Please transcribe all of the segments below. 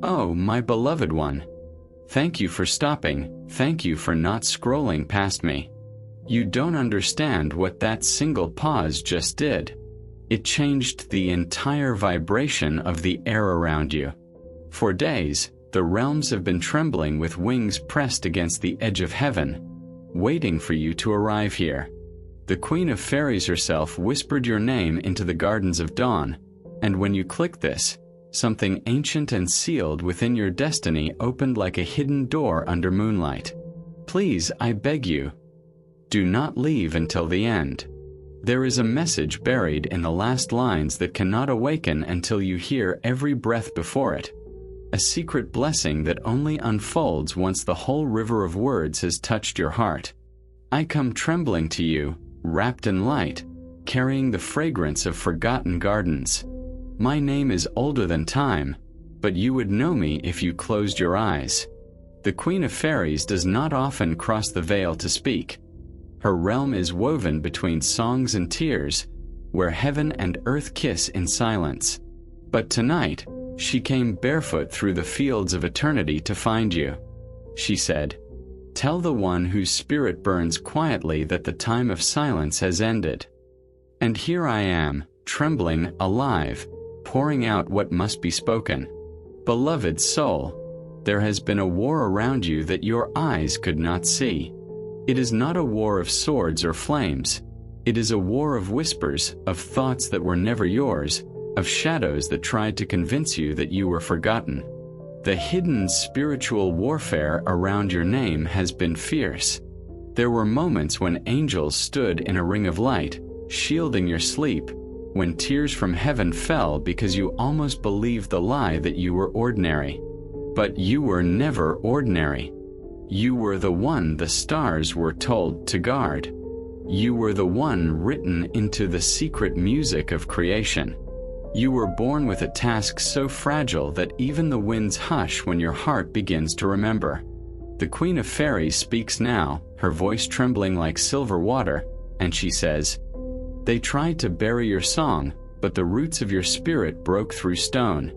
Oh, my beloved one. Thank you for stopping, thank you for not scrolling past me. You don't understand what that single pause just did. It changed the entire vibration of the air around you. For days, the realms have been trembling with wings pressed against the edge of heaven, waiting for you to arrive here. The Queen of Fairies herself whispered your name into the gardens of dawn, and when you clicked this, something ancient and sealed within your destiny opened like a hidden door under moonlight. Please, I beg you, do not leave until the end. There is a message buried in the last lines that cannot awaken until you hear every breath before it. A secret blessing that only unfolds once the whole river of words has touched your heart. I come trembling to you, wrapped in light, carrying the fragrance of forgotten gardens. My name is older than time, but you would know me if you closed your eyes. The Queen of Fairies does not often cross the veil to speak. Her realm is woven between songs and tears, where heaven and earth kiss in silence. But tonight, she came barefoot through the fields of eternity to find you. She said, "Tell the one whose spirit burns quietly that the time of silence has ended." And here I am, trembling, alive, pouring out what must be spoken. Beloved soul, there has been a war around you that your eyes could not see. It is not a war of swords or flames. It is a war of whispers, of thoughts that were never yours, of shadows that tried to convince you that you were forgotten. The hidden spiritual warfare around your name has been fierce. There were moments when angels stood in a ring of light, shielding your sleep, when tears from heaven fell because you almost believed the lie that you were ordinary. But you were never ordinary. You were the one the stars were told to guard. You were the one written into the secret music of creation. You were born with a task so fragile that even the winds hush when your heart begins to remember. The Queen of Fairies speaks now, her voice trembling like silver water, and she says, "They tried to bury your song, but the roots of your spirit broke through stone.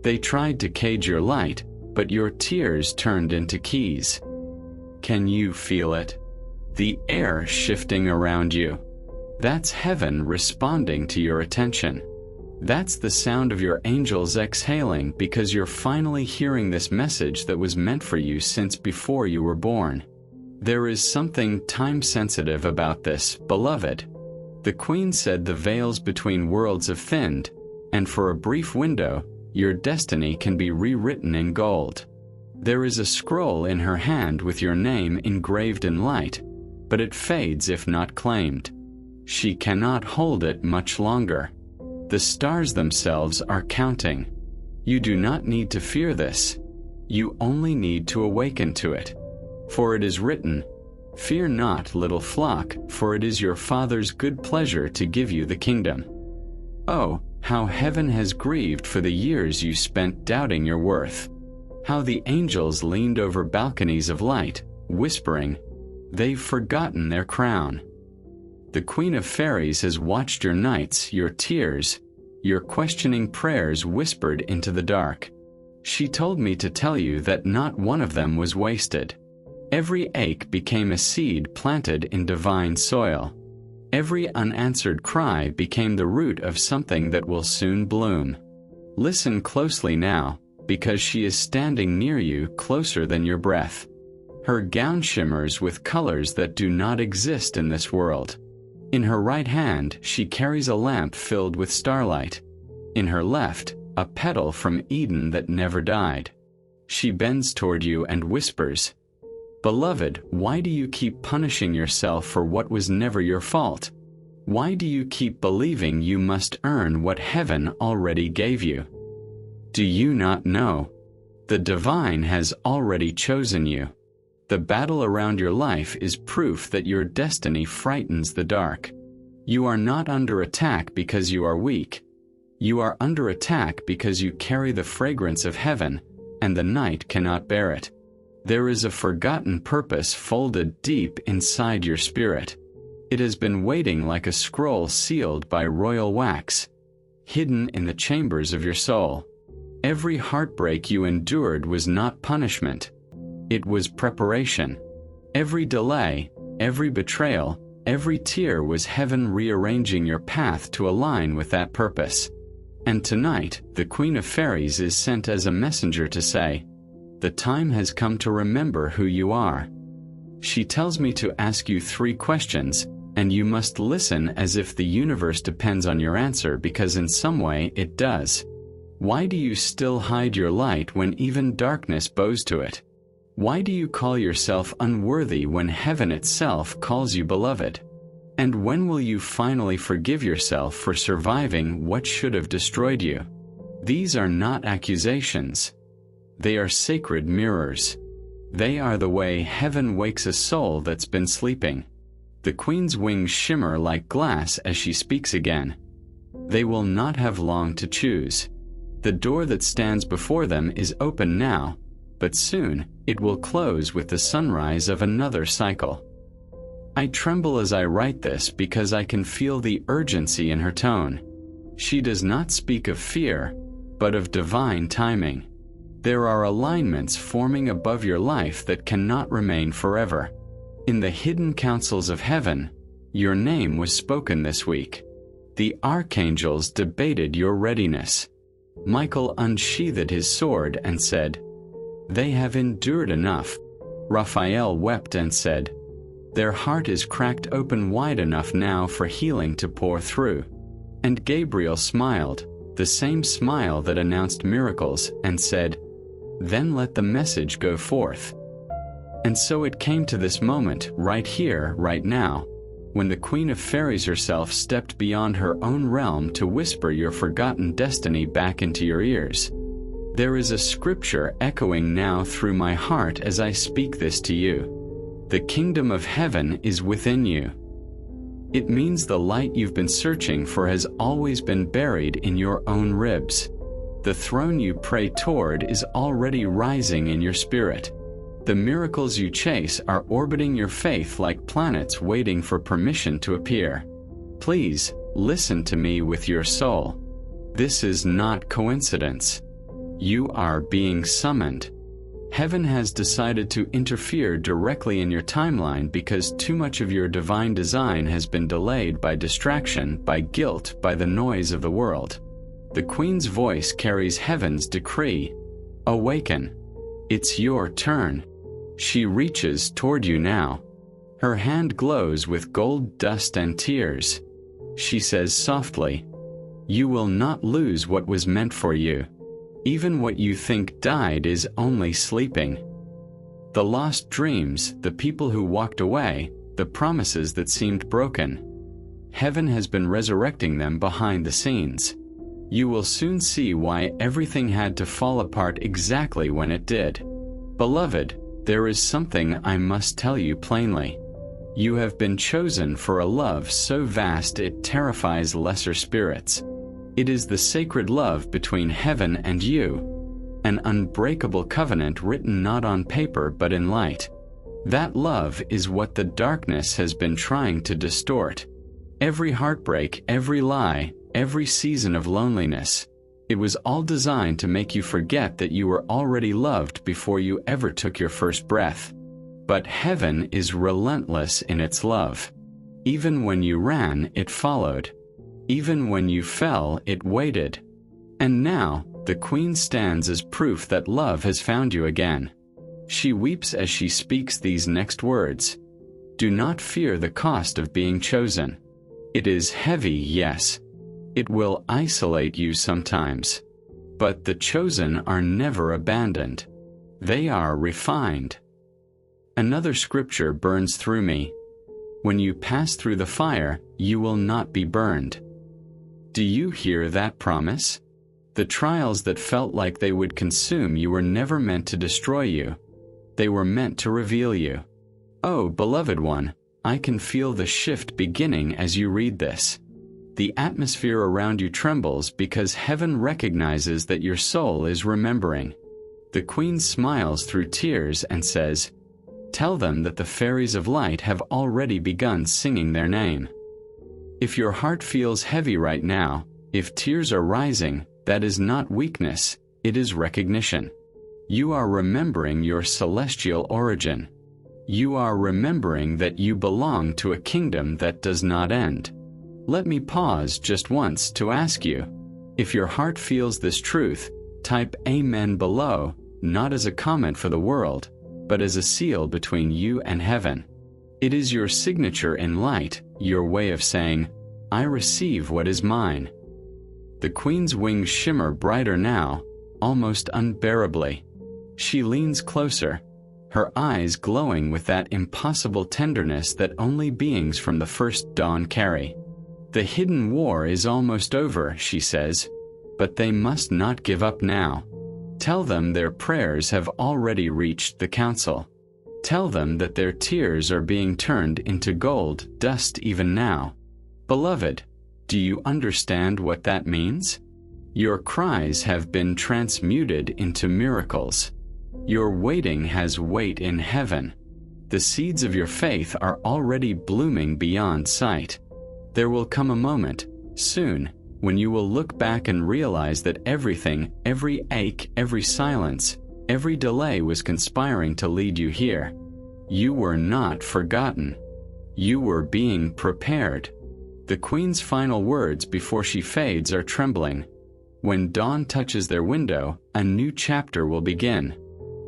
They tried to cage your light, but your tears turned into keys." Can you feel it? The air shifting around you. That's heaven responding to your attention. That's the sound of your angels exhaling because you're finally hearing this message that was meant for you since before you were born. There is something time-sensitive about this, beloved. The Queen said the veils between worlds have thinned, and for a brief window, your destiny can be rewritten in gold. There is a scroll in her hand with your name engraved in light, but it fades if not claimed. She cannot hold it much longer. The stars themselves are counting. You do not need to fear this. You only need to awaken to it. For it is written, "Fear not, little flock, for it is your Father's good pleasure to give you the kingdom." Oh, how heaven has grieved for the years you spent doubting your worth. How the angels leaned over balconies of light, whispering, "They've forgotten their crown." The Queen of Fairies has watched your nights, your tears, your questioning prayers whispered into the dark. She told me to tell you that not one of them was wasted. Every ache became a seed planted in divine soil. Every unanswered cry became the root of something that will soon bloom. Listen closely now, because she is standing near you closer than your breath. Her gown shimmers with colors that do not exist in this world. In her right hand, she carries a lamp filled with starlight. In her left, a petal from Eden that never died. She bends toward you and whispers, "Beloved, why do you keep punishing yourself for what was never your fault? Why do you keep believing you must earn what heaven already gave you? Do you not know? The divine has already chosen you. The battle around your life is proof that your destiny frightens the dark. You are not under attack because you are weak. You are under attack because you carry the fragrance of heaven, and the night cannot bear it. There is a forgotten purpose folded deep inside your spirit. It has been waiting like a scroll sealed by royal wax, hidden in the chambers of your soul. Every heartbreak you endured was not punishment. It was preparation. Every delay, every betrayal, every tear was heaven rearranging your path to align with that purpose. And tonight, the Queen of Fairies is sent as a messenger to say, the time has come to remember who you are. She tells me to ask you 3 questions, and you must listen as if the universe depends on your answer, because in some way it does. Why do you still hide your light when even darkness bows to it? Why do you call yourself unworthy when heaven itself calls you beloved? And when will you finally forgive yourself for surviving what should have destroyed you? These are not accusations. They are sacred mirrors. They are the way heaven wakes a soul that's been sleeping. The Queen's wings shimmer like glass as she speaks again. They will not have long to choose. The door that stands before them is open now, but soon it will close with the sunrise of another cycle. I tremble as I write this because I can feel the urgency in her tone. She does not speak of fear, but of divine timing. There are alignments forming above your life that cannot remain forever. In the hidden councils of heaven, your name was spoken this week. The archangels debated your readiness. Michael unsheathed his sword and said, "They have endured enough." Raphael wept and said, "Their heart is cracked open wide enough now for healing to pour through." And Gabriel smiled, the same smile that announced miracles, and said, "Then let the message go forth." And so it came to this moment, right here, right now, when the Queen of Fairies herself stepped beyond her own realm to whisper your forgotten destiny back into your ears. There is a scripture echoing now through my heart as I speak this to you. The kingdom of heaven is within you. It means the light you've been searching for has always been buried in your own ribs. The throne you pray toward is already rising in your spirit. The miracles you chase are orbiting your faith like planets waiting for permission to appear. Please, listen to me with your soul. This is not coincidence. You are being summoned. Heaven has decided to interfere directly in your timeline because too much of your divine design has been delayed by distraction, by guilt, by the noise of the world. The Queen's voice carries heaven's decree. Awaken. It's your turn. She reaches toward you now. Her hand glows with gold dust and tears. She says softly, "You will not lose what was meant for you. Even what you think died is only sleeping." The lost dreams, the people who walked away, the promises that seemed broken. Heaven has been resurrecting them behind the scenes. You will soon see why everything had to fall apart exactly when it did. Beloved, there is something I must tell you plainly. You have been chosen for a love so vast it terrifies lesser spirits. It is the sacred love between heaven and you, an unbreakable covenant written not on paper but in light. That love is what the darkness has been trying to distort. Every heartbreak, every lie, every season of loneliness, it was all designed to make you forget that you were already loved before you ever took your first breath. But heaven is relentless in its love. Even when you ran, it followed. Even when you fell, it waited. And now, the Queen stands as proof that love has found you again. She weeps as she speaks these next words. Do not fear the cost of being chosen. It is heavy, yes. It will isolate you sometimes. But the chosen are never abandoned. They are refined. Another scripture burns through me. When you pass through the fire, you will not be burned. Do you hear that promise? The trials that felt like they would consume you were never meant to destroy you. They were meant to reveal you. Oh, beloved one, I can feel the shift beginning as you read this. The atmosphere around you trembles because heaven recognizes that your soul is remembering. The Queen smiles through tears and says, "Tell them that the fairies of light have already begun singing their name." If your heart feels heavy right now, if tears are rising, that is not weakness, it is recognition. You are remembering your celestial origin. You are remembering that you belong to a kingdom that does not end. Let me pause just once to ask you, if your heart feels this truth, type Amen below, not as a comment for the world, but as a seal between you and heaven. It is your signature in light, your way of saying, I receive what is mine. The Queen's wings shimmer brighter now, almost unbearably. She leans closer, her eyes glowing with that impossible tenderness that only beings from the first dawn carry. The hidden war is almost over, she says, but they must not give up now. Tell them their prayers have already reached the council. Tell them that their tears are being turned into gold dust even now. Beloved, do you understand what that means? Your cries have been transmuted into miracles. Your waiting has weight in heaven. The seeds of your faith are already blooming beyond sight. There will come a moment, soon, when you will look back and realize that everything, every ache, every silence, every delay was conspiring to lead you here. You were not forgotten. You were being prepared. The Queen's final words before she fades are trembling. When dawn touches their window, a new chapter will begin.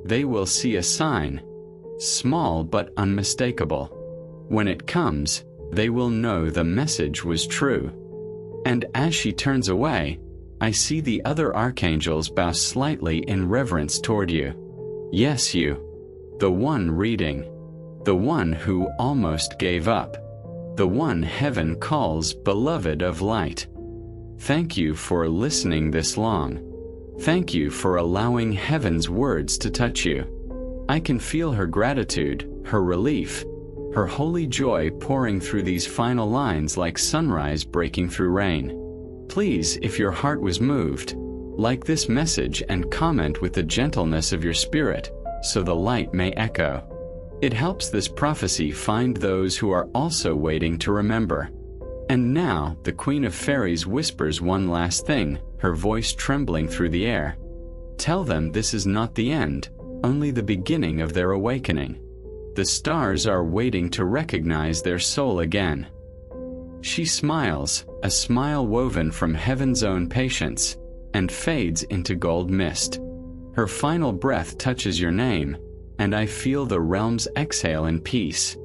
They will see a sign, small but unmistakable. When it comes, they will know the message was true. And as she turns away, I see the other archangels bow slightly in reverence toward you. Yes, you. The one reading. The one who almost gave up. The one heaven calls beloved of light. Thank you for listening this long. Thank you for allowing heaven's words to touch you. I can feel her gratitude, her relief, her holy joy pouring through these final lines like sunrise breaking through rain. Please, if your heart was moved, like this message and comment with the gentleness of your spirit, so the light may echo. It helps this prophecy find those who are also waiting to remember. And now, the Queen of Fairies whispers one last thing, her voice trembling through the air. Tell them this is not the end, only the beginning of their awakening. The stars are waiting to recognize their soul again. She smiles, a smile woven from heaven's own patience, and fades into gold mist. Her final breath touches your name, and I feel the realms exhale in peace.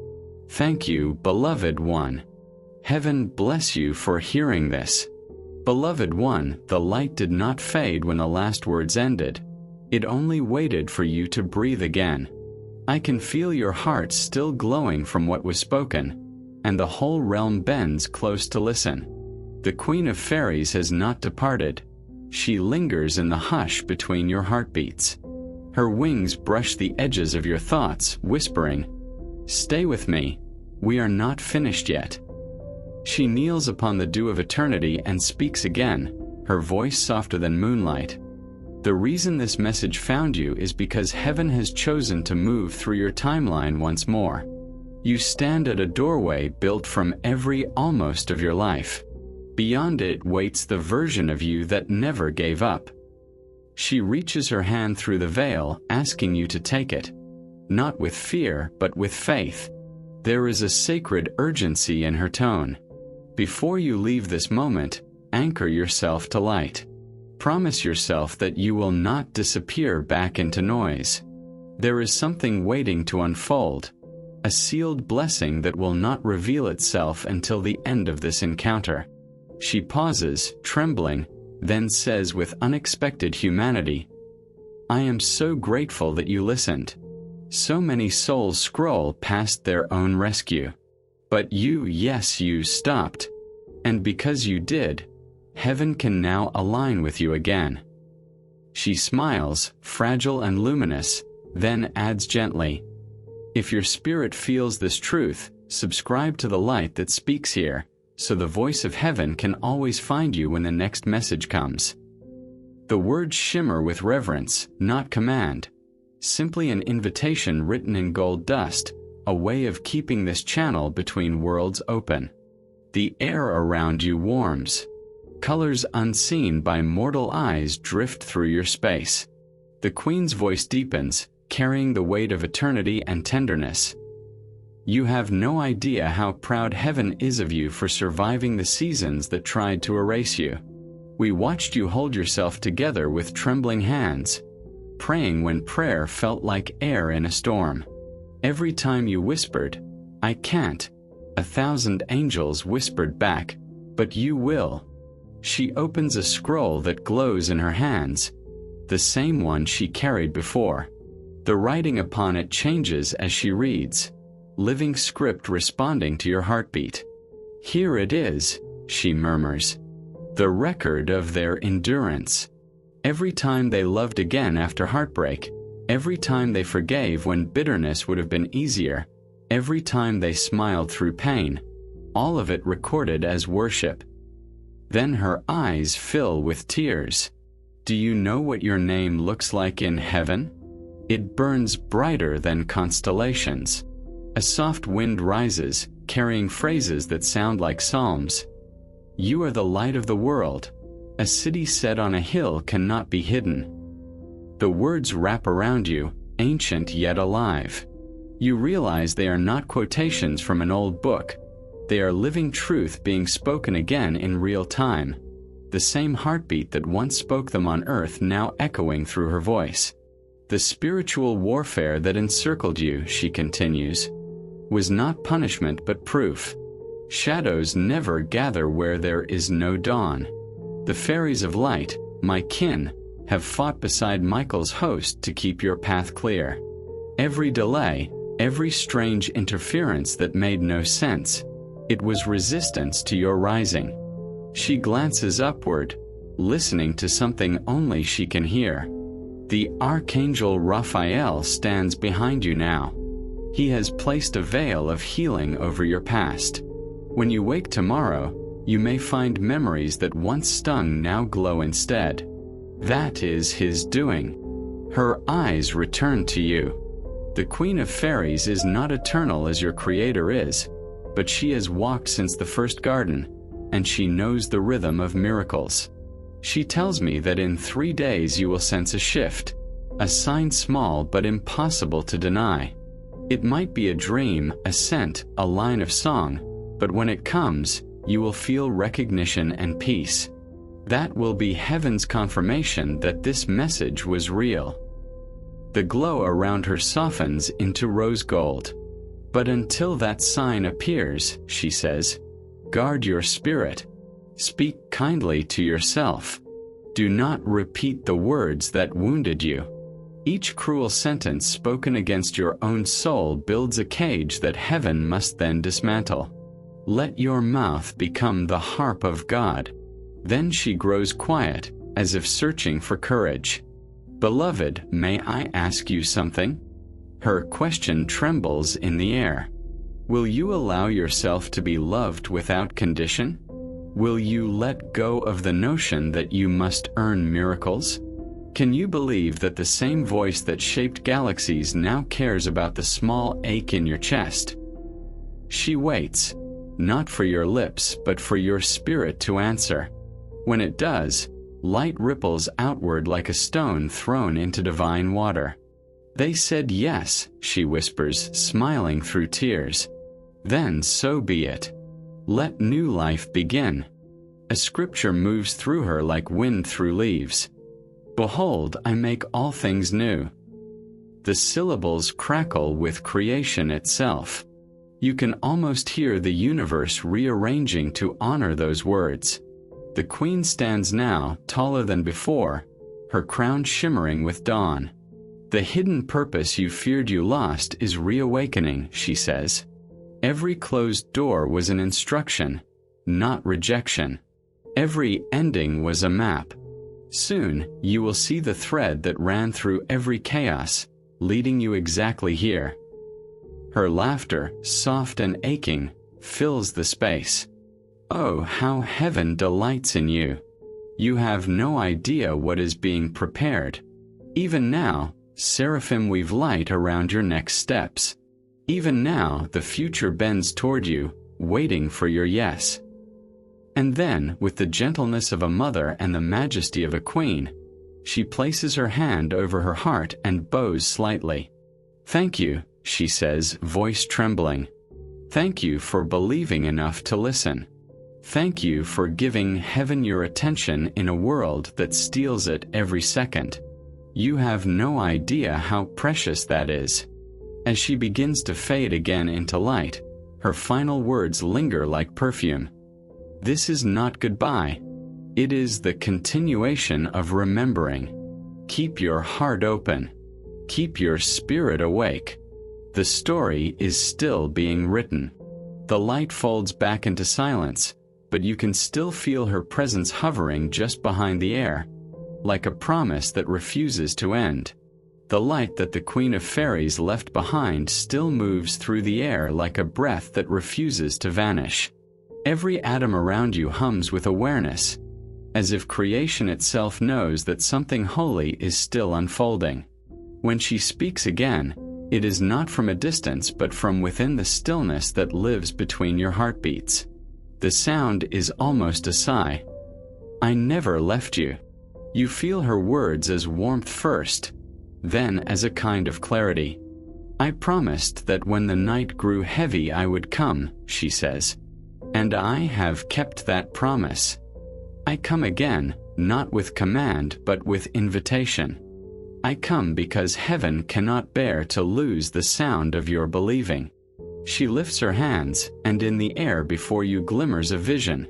Thank you, beloved one. Heaven bless you for hearing this. Beloved one, the light did not fade when the last words ended. It only waited for you to breathe again. I can feel your heart still glowing from what was spoken, and the whole realm bends close to listen. The Queen of Fairies has not departed. She lingers in the hush between your heartbeats. Her wings brush the edges of your thoughts, whispering, "Stay with me. We are not finished yet." She kneels upon the dew of eternity and speaks again, her voice softer than moonlight. The reason this message found you is because heaven has chosen to move through your timeline once more. You stand at a doorway built from every almost of your life. Beyond it waits the version of you that never gave up. She reaches her hand through the veil, asking you to take it. Not with fear, but with faith. There is a sacred urgency in her tone. Before you leave this moment, anchor yourself to light. Promise yourself that you will not disappear back into noise. There is something waiting to unfold, a sealed blessing that will not reveal itself until the end of this encounter. She pauses, trembling, then says with unexpected humanity, "I am so grateful that you listened. So many souls scroll past their own rescue. But you, yes, you stopped. And because you did, heaven can now align with you again." She smiles, fragile and luminous, then adds gently, "If your spirit feels this truth, subscribe to the light that speaks here, so the voice of heaven can always find you when the next message comes." The words shimmer with reverence, not command. Simply an invitation written in gold dust, a way of keeping this channel between worlds open. The air around you warms. Colors unseen by mortal eyes drift through your space. The Queen's voice deepens, carrying the weight of eternity and tenderness. You have no idea how proud heaven is of you for surviving the seasons that tried to erase you. We watched you hold yourself together with trembling hands, praying when prayer felt like air in a storm. Every time you whispered, "I can't," 1,000 angels whispered back, "But you will." She opens a scroll that glows in her hands, the same one she carried before. The writing upon it changes as she reads, living script responding to your heartbeat. "Here it is," she murmurs, "the record of their endurance. Every time they loved again after heartbreak, every time they forgave when bitterness would have been easier, every time they smiled through pain, all of it recorded as worship." Then her eyes fill with tears. "Do you know what your name looks like in heaven? It burns brighter than constellations." A soft wind rises, carrying phrases that sound like psalms. "You are the light of the world. A city set on a hill cannot be hidden." The words wrap around you, ancient yet alive. You realize they are not quotations from an old book. They are living truth being spoken again in real time. The same heartbeat that once spoke them on earth now echoing through her voice. "The spiritual warfare that encircled you," she continues, "was not punishment but proof. Shadows never gather where there is no dawn. The fairies of light, my kin, have fought beside Michael's host to keep your path clear. Every delay, every strange interference that made no sense, it was resistance to your rising." She glances upward, listening to something only she can hear. The Archangel Raphael stands behind you now. He has placed a veil of healing over your past. When you wake tomorrow, you may find memories that once stung now glow instead. That is his doing. Her eyes return to you. The Queen of Fairies is not eternal as your Creator is, but she has walked since the first garden, and she knows the rhythm of miracles. She tells me that in 3 days you will sense a shift, a sign small but impossible to deny. It might be a dream, a scent, a line of song, but when it comes, you will feel recognition and peace. That will be heaven's confirmation that this message was real. The glow around her softens into rose gold. "But until that sign appears," she says, "guard your spirit. Speak kindly to yourself. Do not repeat the words that wounded you. Each cruel sentence spoken against your own soul builds a cage that heaven must then dismantle. Let your mouth become the harp of God." Then she grows quiet, as if searching for courage. "Beloved, may I ask you something?" Her question trembles in the air. Will you allow yourself to be loved without condition? Will you let go of the notion that you must earn miracles? Can you believe that the same voice that shaped galaxies now cares about the small ache in your chest? She waits, not for your lips, but for your spirit to answer. When it does, light ripples outward like a stone thrown into divine water. "They said yes," she whispers, smiling through tears. "Then so be it. Let new life begin." A scripture moves through her like wind through leaves. "Behold, I make all things new." The syllables crackle with creation itself. You can almost hear the universe rearranging to honor those words. The Queen stands now, taller than before, her crown shimmering with dawn. "The hidden purpose you feared you lost is reawakening," she says. "Every closed door was an instruction, not rejection. Every ending was a map. Soon, you will see the thread that ran through every chaos, leading you exactly here." Her laughter, soft and aching, fills the space. "Oh, how heaven delights in you. You have no idea what is being prepared. Even now, seraphim weave light around your next steps. Even now, the future bends toward you, waiting for your yes." And then, with the gentleness of a mother and the majesty of a queen, she places her hand over her heart and bows slightly. "Thank you," she says, voice trembling. "Thank you for believing enough to listen. Thank you for giving heaven your attention in a world that steals it every second. You have no idea how precious that is." As she begins to fade again into light, her final words linger like perfume. This is not goodbye. It is the continuation of remembering. Keep your heart open. Keep your spirit awake. The story is still being written. The light folds back into silence, but you can still feel her presence hovering just behind the air, like a promise that refuses to end. The light that the Queen of Fairies left behind still moves through the air like a breath that refuses to vanish. Every atom around you hums with awareness, as if creation itself knows that something holy is still unfolding. When she speaks again, it is not from a distance but from within the stillness that lives between your heartbeats. The sound is almost a sigh. "I never left you." You feel her words as warmth first, then as a kind of clarity. "I promised that when the night grew heavy I would come," she says. "And I have kept that promise. I come again, not with command but with invitation. I come because heaven cannot bear to lose the sound of your believing." She lifts her hands, and in the air before you glimmers a vision.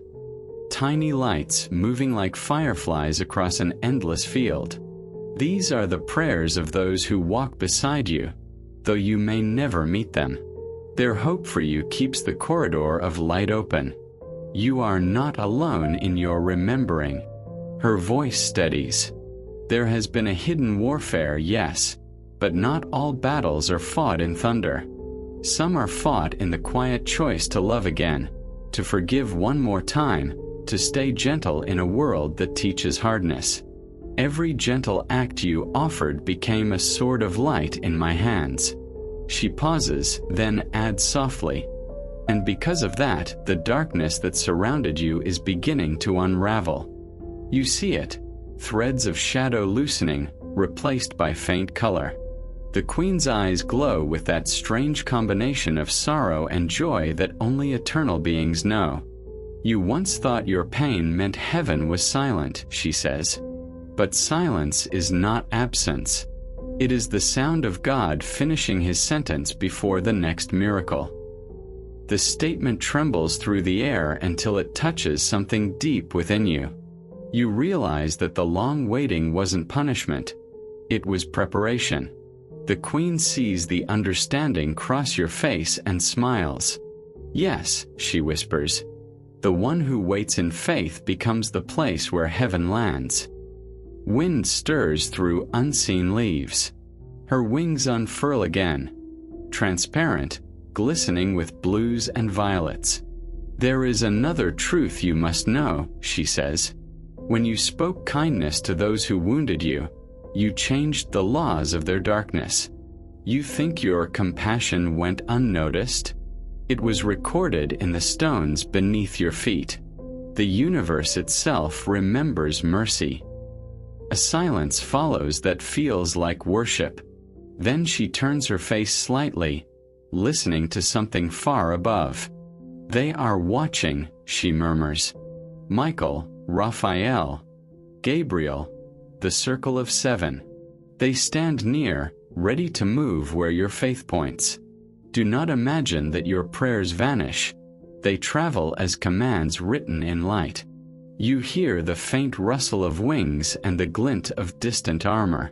Tiny lights moving like fireflies across an endless field. These are the prayers of those who walk beside you, though you may never meet them. Their hope for you keeps the corridor of light open. You are not alone in your remembering. Her voice steadies. There has been a hidden warfare, yes, but not all battles are fought in thunder. Some are fought in the quiet choice to love again, to forgive one more time, to stay gentle in a world that teaches hardness. Every gentle act you offered became a sword of light in my hands. She pauses, then adds softly, "And because of that, the darkness that surrounded you is beginning to unravel. You see it, threads of shadow loosening, replaced by faint color." The Queen's eyes glow with that strange combination of sorrow and joy that only eternal beings know. "You once thought your pain meant heaven was silent," she says. "But silence is not absence. It is the sound of God finishing his sentence before the next miracle." The statement trembles through the air until it touches something deep within you. You realize that the long waiting wasn't punishment. It was preparation. The Queen sees the understanding cross your face and smiles. "Yes," she whispers. "The one who waits in faith becomes the place where heaven lands." Wind stirs through unseen leaves. Her wings unfurl again, transparent, glistening with blues and violets. "There is another truth you must know," she says. "When you spoke kindness to those who wounded you, you changed the laws of their darkness. You think your compassion went unnoticed? It was recorded in the stones beneath your feet. The universe itself remembers mercy." A silence follows that feels like worship. Then she turns her face slightly, listening to something far above. "They are watching," she murmurs. "Michael, Raphael, Gabriel, the circle of 7. They stand near, ready to move where your faith points. Do not imagine that your prayers vanish. They travel as commands written in light. You hear the faint rustle of wings and the glint of distant armor."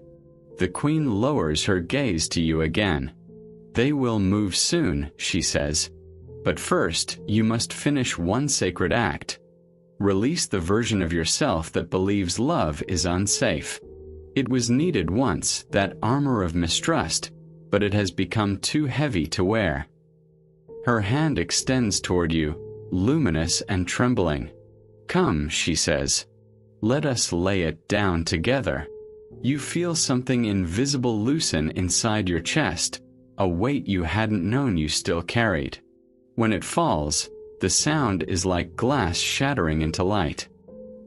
The Queen lowers her gaze to you again. "They will move soon," she says. "But first, you must finish one sacred act. Release the version of yourself that believes love is unsafe. It was needed once, that armor of mistrust, but it has become too heavy to wear." Her hand extends toward you, luminous and trembling. "Come," she says. "Let us lay it down together." You feel something invisible loosen inside your chest, a weight you hadn't known you still carried. When it falls, The sound is like glass shattering into light.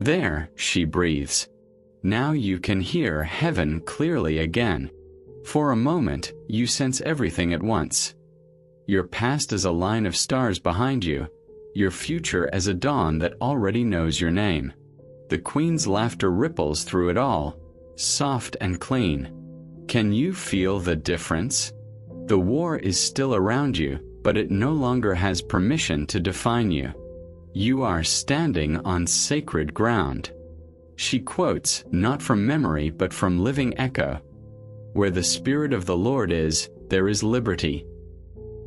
There, she breathes. Now you can hear heaven clearly again. For a moment, you sense everything at once. Your past as a line of stars behind you, your future as a dawn that already knows your name. The Queen's laughter ripples through it all, soft and clean. Can you feel the difference? The war is still around you, but it no longer has permission to define you. You are standing on sacred ground. She quotes, not from memory but from living echo. Where the Spirit of the Lord is, there is liberty.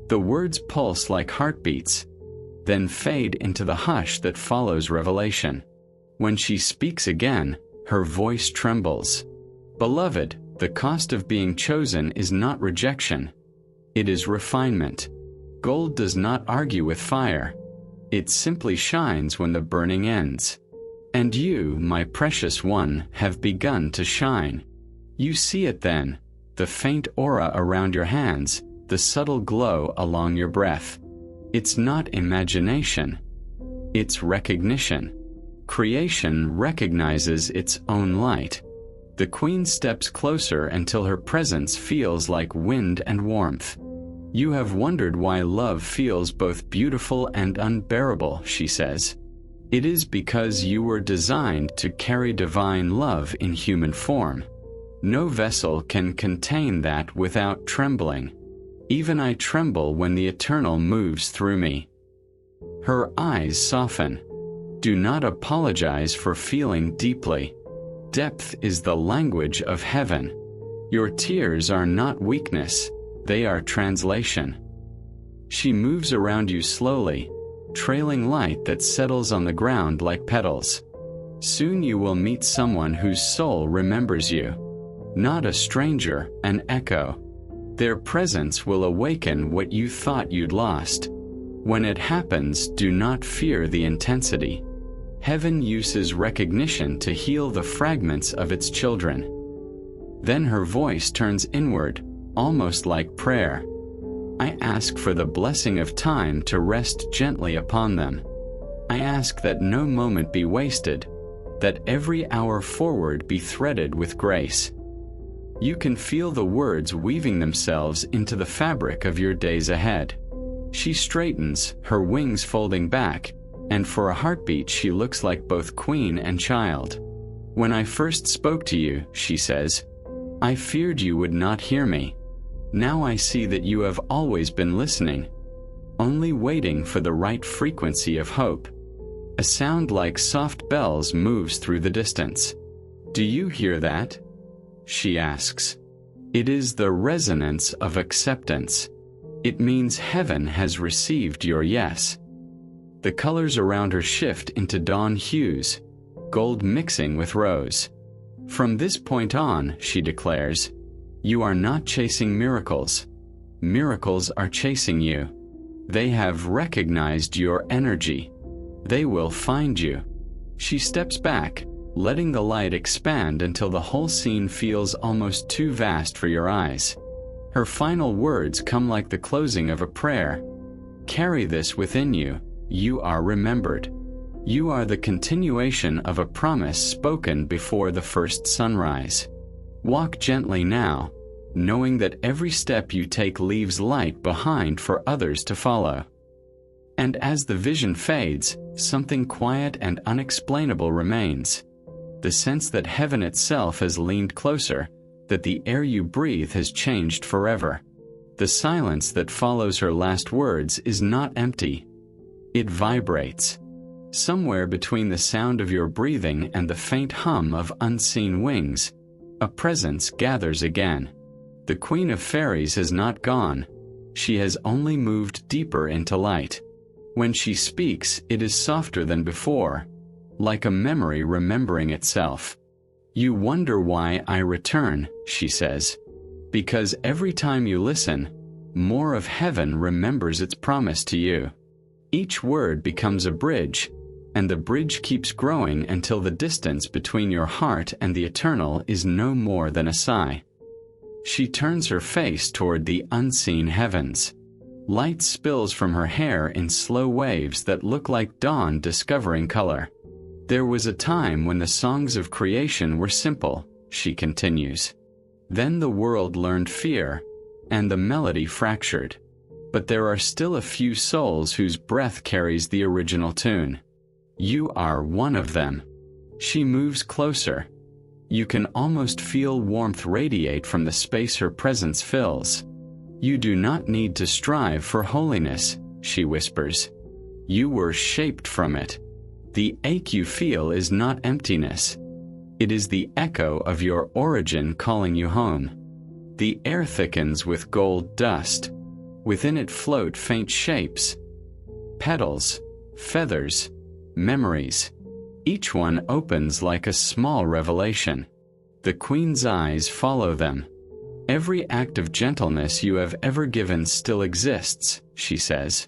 The words pulse like heartbeats, then fade into the hush that follows revelation. When she speaks again, her voice trembles. Beloved, the cost of being chosen is not rejection. It is refinement. Gold does not argue with fire. It simply shines when the burning ends. And you, my precious one, have begun to shine. You see it then, the faint aura around your hands, the subtle glow along your breath. It's not imagination. It's recognition. Creation recognizes its own light. The Queen steps closer until her presence feels like wind and warmth. You have wondered why love feels both beautiful and unbearable, she says. It is because you were designed to carry divine love in human form. No vessel can contain that without trembling. Even I tremble when the Eternal moves through me. Her eyes soften. Do not apologize for feeling deeply. Depth is the language of heaven. Your tears are not weakness, they are translation. She moves around you slowly, trailing light that settles on the ground like petals. Soon you will meet someone whose soul remembers you. Not a stranger, an echo. Their presence will awaken what you thought you'd lost. When it happens, do not fear the intensity. Heaven uses recognition to heal the fragments of its children. Then her voice turns inward, almost like prayer. I ask for the blessing of time to rest gently upon them. I ask that no moment be wasted, that every hour forward be threaded with grace. You can feel the words weaving themselves into the fabric of your days ahead. She straightens, her wings folding back, and for a heartbeat she looks like both queen and child. When I first spoke to you, she says, I feared you would not hear me. Now I see that you have always been listening, only waiting for the right frequency of hope. A sound like soft bells moves through the distance. Do you hear that? She asks. It is the resonance of acceptance. It means heaven has received your yes. The colors around her shift into dawn hues, gold mixing with rose. From this point on, she declares, you are not chasing miracles. Miracles are chasing you. They have recognized your energy. They will find you. She steps back, letting the light expand until the whole scene feels almost too vast for your eyes. Her final words come like the closing of a prayer. Carry this within you. You are remembered. You are the continuation of a promise spoken before the first sunrise. Walk gently now, knowing that every step you take leaves light behind for others to follow. And as the vision fades, something quiet and unexplainable remains. The sense that heaven itself has leaned closer, that the air you breathe has changed forever. The silence that follows her last words is not empty. It vibrates. Somewhere between the sound of your breathing and the faint hum of unseen wings, a presence gathers again. The Queen of Fairies has not gone. She has only moved deeper into light. When she speaks, it is softer than before, like a memory remembering itself. You wonder why I return, she says. Because every time you listen, more of heaven remembers its promise to you. Each word becomes a bridge, and the bridge keeps growing until the distance between your heart and the Eternal is no more than a sigh. She turns her face toward the unseen heavens. Light spills from her hair in slow waves that look like dawn discovering color. There was a time when the songs of creation were simple, she continues. Then the world learned fear, and the melody fractured. But there are still a few souls whose breath carries the original tune. You are one of them. She moves closer. You can almost feel warmth radiate from the space her presence fills. You do not need to strive for holiness, she whispers. You were shaped from it. The ache you feel is not emptiness. It is the echo of your origin calling you home. The air thickens with gold dust. Within it float faint shapes. Petals, feathers, memories. Each one opens like a small revelation. The Queen's eyes follow them. Every act of gentleness you have ever given still exists, she says.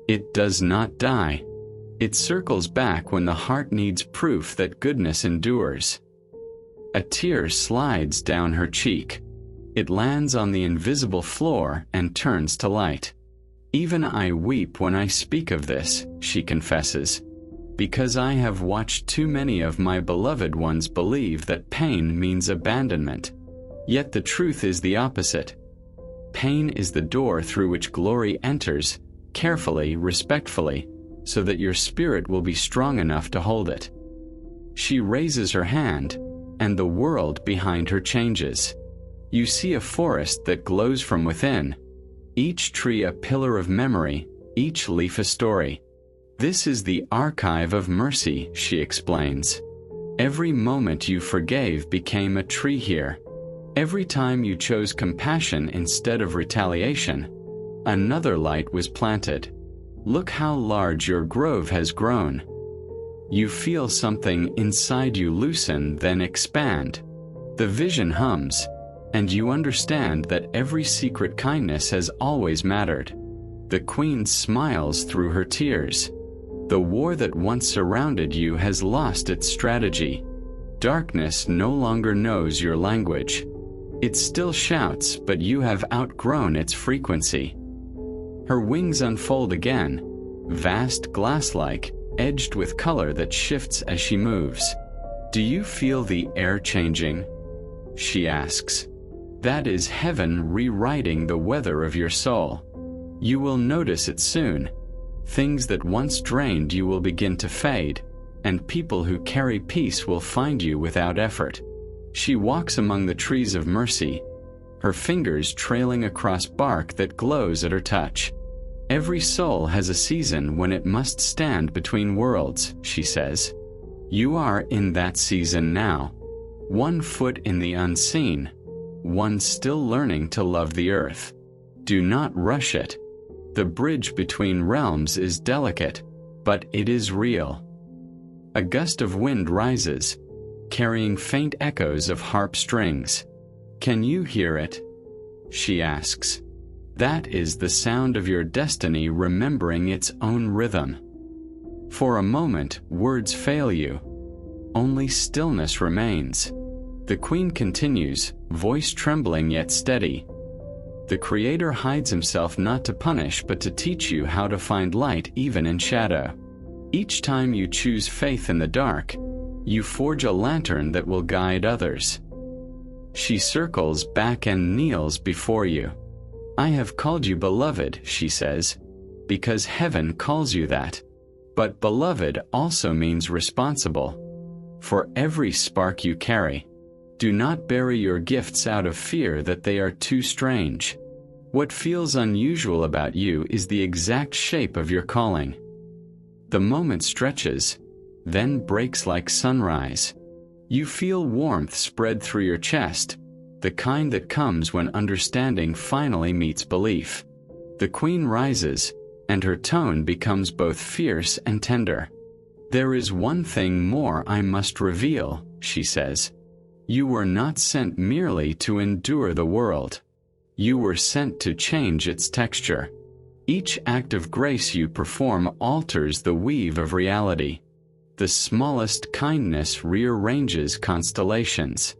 It does not die. It circles back when the heart needs proof that goodness endures. A tear slides down her cheek. It lands on the invisible floor and turns to light. Even I weep when I speak of this, she confesses, because I have watched too many of my beloved ones believe that pain means abandonment. Yet the truth is the opposite. Pain is the door through which glory enters, carefully, respectfully, so that your spirit will be strong enough to hold it. She raises her hand, and the world behind her changes. You see a forest that glows from within, each tree a pillar of memory, each leaf a story. This is the archive of mercy, she explains. Every moment you forgave became a tree here. Every time you chose compassion instead of retaliation, another light was planted. Look how large your grove has grown. You feel something inside you loosen, then expand. The vision hums, and you understand that every secret kindness has always mattered. The Queen smiles through her tears. The war that once surrounded you has lost its strategy. Darkness no longer knows your language. It still shouts, but you have outgrown its frequency. Her wings unfold again, vast glass-like, edged with color that shifts as she moves. Do you feel the air changing? She asks. That is heaven rewriting the weather of your soul. You will notice it soon. Things that once drained you will begin to fade, and people who carry peace will find you without effort. She walks among the trees of mercy, her fingers trailing across bark that glows at her touch. Every soul has a season when it must stand between worlds, she says. You are in that season now. One foot in the unseen, one still learning to love the earth. Do not rush it. The bridge between realms is delicate, but it is real. A gust of wind rises, carrying faint echoes of harp strings. Can you hear it? She asks. That is the sound of your destiny remembering its own rhythm. For a moment, words fail you. Only stillness remains. The Queen continues, voice trembling yet steady. The Creator hides himself not to punish but to teach you how to find light even in shadow. Each time you choose faith in the dark, you forge a lantern that will guide others. She circles back and kneels before you. I have called you beloved, she says, because heaven calls you that. But beloved also means responsible. For every spark you carry, do not bury your gifts out of fear that they are too strange. What feels unusual about you is the exact shape of your calling. The moment stretches, then breaks like sunrise. You feel warmth spread through your chest, the kind that comes when understanding finally meets belief. The Queen rises, and her tone becomes both fierce and tender. There is one thing more I must reveal, she says. You were not sent merely to endure the world. You were sent to change its texture. Each act of grace you perform alters the weave of reality. The smallest kindness rearranges constellations.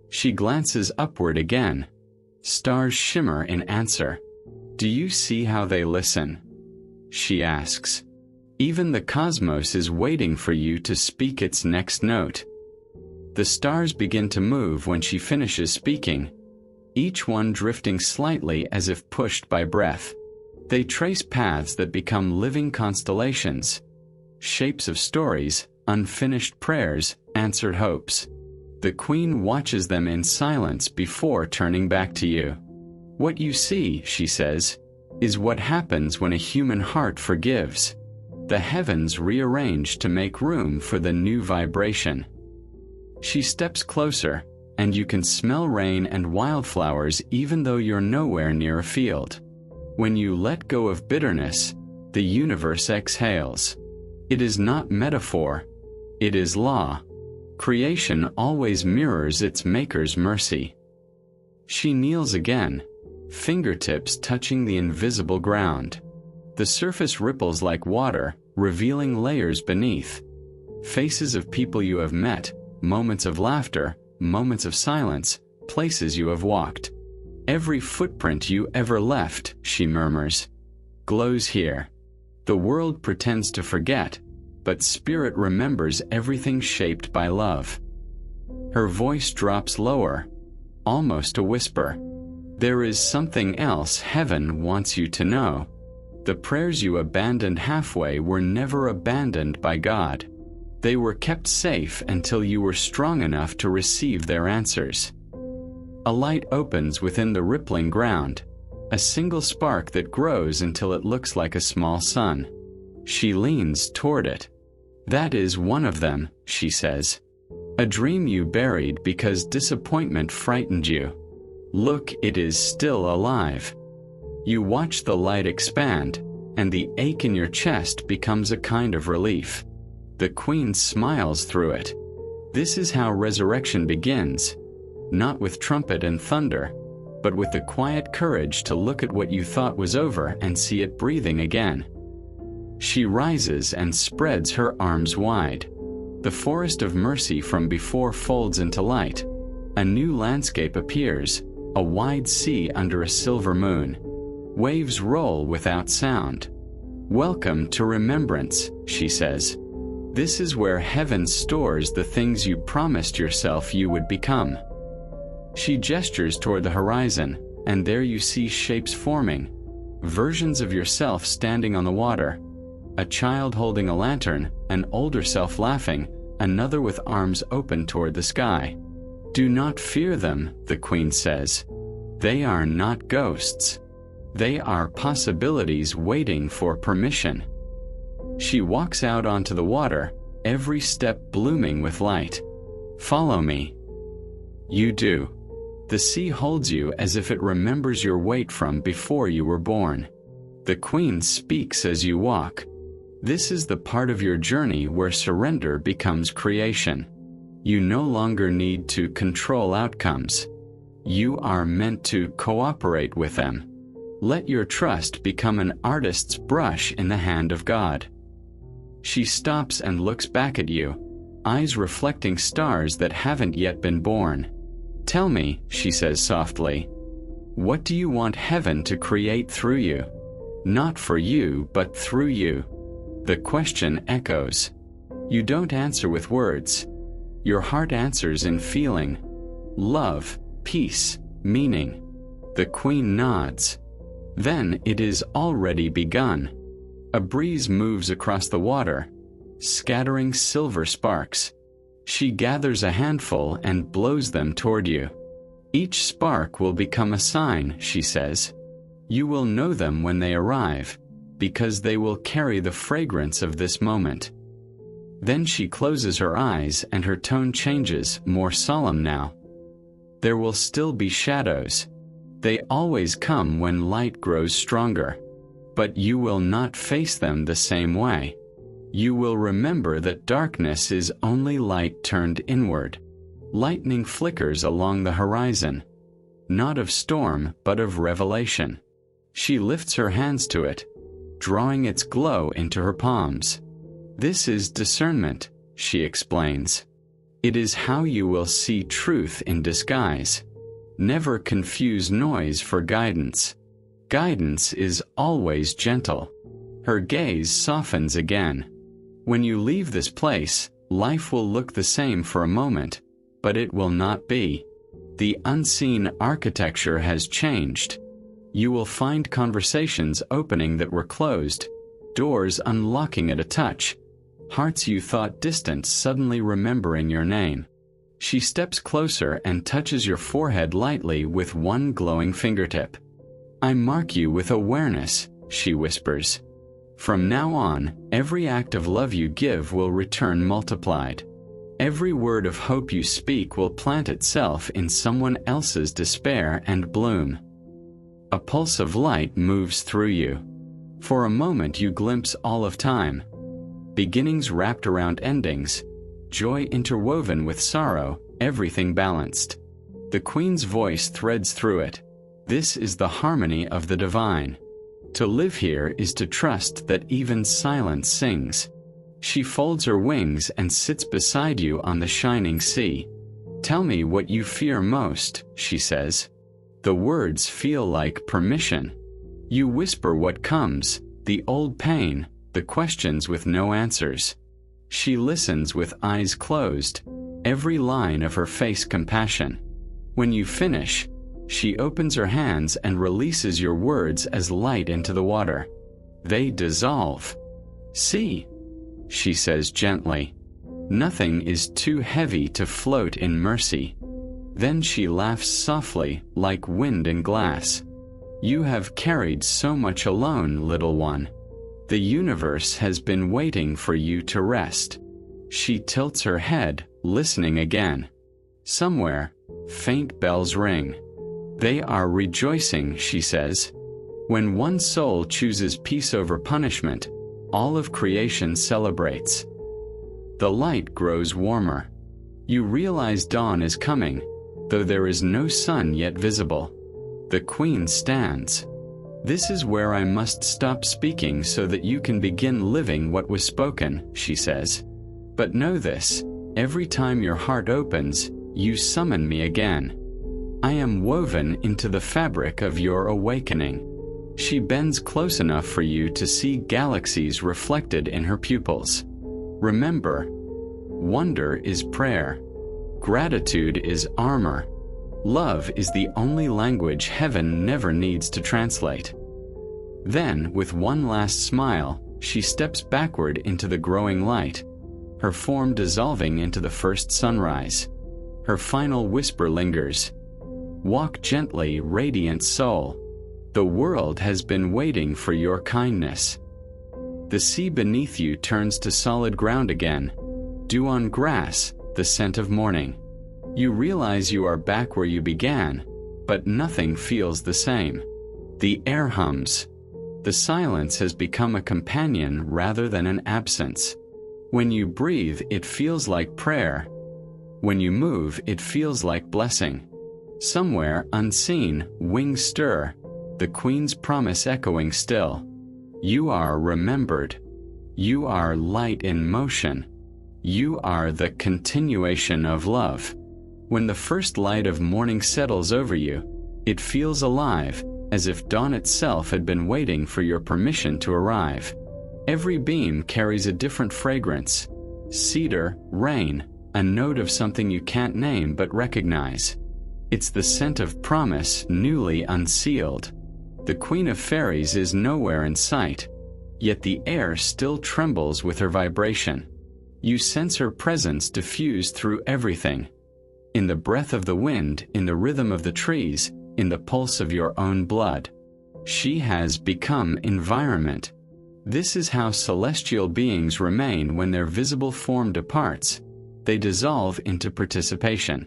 She glances upward again. Stars shimmer in answer. Do you see how they listen? She asks. Even the cosmos is waiting for you to speak its next note. The stars begin to move when she finishes speaking, each one drifting slightly as if pushed by breath. They trace paths that become living constellations, shapes of stories, unfinished prayers, answered hopes. The Queen watches them in silence before turning back to you. What you see, she says, is what happens when a human heart forgives. The heavens rearrange to make room for the new vibration. She steps closer, and you can smell rain and wildflowers even though you're nowhere near a field. When you let go of bitterness, the universe exhales. It is not metaphor, it is law. Creation always mirrors its maker's mercy. She kneels again, fingertips touching the invisible ground. The surface ripples like water, revealing layers beneath. Faces of people you have met, moments of laughter, moments of silence, places you have walked. Every footprint you ever left, she murmurs, glows here. The world pretends to forget, but spirit remembers everything shaped by love. Her voice drops lower, almost a whisper. There is something else heaven wants you to know. The prayers you abandoned halfway were never abandoned by God. They were kept safe until you were strong enough to receive their answers. A light opens within the rippling ground, a single spark that grows until it looks like a small sun. She leans toward it. That is one of them, she says. A dream you buried because disappointment frightened you. Look, it is still alive. You watch the light expand, and the ache in your chest becomes a kind of relief. The Queen smiles through it. This is how resurrection begins, not with trumpet and thunder, but with the quiet courage to look at what you thought was over and see it breathing again. She rises and spreads her arms wide. The forest of mercy from before folds into light. A new landscape appears, a wide sea under a silver moon. Waves roll without sound. Welcome to remembrance, she says. This is where heaven stores the things you promised yourself you would become. She gestures toward the horizon, and there you see shapes forming, versions of yourself standing on the water. A child holding a lantern, an older self laughing, another with arms open toward the sky. Do not fear them, the Queen says. They are not ghosts. They are possibilities waiting for permission. She walks out onto the water, every step blooming with light. Follow me. You do. The sea holds you as if it remembers your weight from before you were born. The Queen speaks as you walk. This is the part of your journey where surrender becomes creation. You no longer need to control outcomes. You are meant to cooperate with them. Let your trust become an artist's brush in the hand of God. She stops and looks back at you, eyes reflecting stars that haven't yet been born. Tell me, she says softly, what do you want heaven to create through you? Not for you, but through you. The question echoes. You don't answer with words. Your heart answers in feeling. Love, peace, meaning. The Queen nods. Then it is already begun. A breeze moves across the water, scattering silver sparks. She gathers a handful and blows them toward you. Each spark will become a sign, she says. You will know them when they arrive, because they will carry the fragrance of this moment. Then she closes her eyes and her tone changes, more solemn now. There will still be shadows. They always come when light grows stronger. But you will not face them the same way. You will remember that darkness is only light turned inward. Lightning flickers along the horizon. Not of storm, but of revelation. She lifts her hands to it, drawing its glow into her palms. This is discernment, she explains. It is how you will see truth in disguise. Never confuse noise for guidance. guidance is always gentle. Her gaze softens again. When you leave this place, life will look the same for a moment, but it will not be. The unseen architecture has changed. You will find conversations opening that were closed, doors unlocking at a touch, hearts you thought distant suddenly remembering your name. She steps closer and touches your forehead lightly with one glowing fingertip. I mark you with awareness, she whispers. From now on, every act of love you give will return multiplied. Every word of hope you speak will plant itself in someone else's despair and bloom. A pulse of light moves through you. For a moment you glimpse all of time. Beginnings wrapped around endings, joy interwoven with sorrow, everything balanced. The Queen's voice threads through it. This is the harmony of the divine. To live here is to trust that even silence sings. She folds her wings and sits beside you on the shining sea. Tell me what you fear most, she says. The words feel like permission. You whisper what comes, the old pain, the questions with no answers. She listens with eyes closed, every line of her face compassion. When you finish, she opens her hands and releases your words as light into the water. They dissolve. See, she says gently. Nothing is too heavy to float in mercy. Then she laughs softly, like wind in glass. You have carried so much alone, little one. The universe has been waiting for you to rest. She tilts her head, listening again. Somewhere, faint bells ring. They are rejoicing, she says. When one soul chooses peace over punishment, all of creation celebrates. The light grows warmer. You realize dawn is coming, though there is no sun yet visible. The Queen stands. This is where I must stop speaking so that you can begin living what was spoken, she says. But know this, every time your heart opens, you summon me again. I am woven into the fabric of your awakening. She bends close enough for you to see galaxies reflected in her pupils. Remember, wonder is prayer. Gratitude is armor. Love is the only language heaven never needs to translate. Then, with one last smile, she steps backward into the growing light, her form dissolving into the first sunrise. Her final whisper lingers. Walk gently, radiant soul. The world has been waiting for your kindness. The sea beneath you turns to solid ground again. Dew on grass, the scent of morning. You realize you are back where you began, but nothing feels the same. The air hums. The silence has become a companion rather than an absence. When you breathe, it feels like prayer. When you move, it feels like blessing. Somewhere, unseen, wings stir, the Queen's promise echoing still. You are remembered. You are light in motion. You are the continuation of love. When the first light of morning settles over you, it feels alive, as if dawn itself had been waiting for your permission to arrive. Every beam carries a different fragrance. Cedar, rain, a note of something you can't name but recognize. It's the scent of promise newly unsealed. The Queen of Fairies is nowhere in sight, yet the air still trembles with her vibration. You sense her presence diffuse through everything. In the breath of the wind, in the rhythm of the trees, in the pulse of your own blood. She has become environment. This is how celestial beings remain when their visible form departs. They dissolve into participation.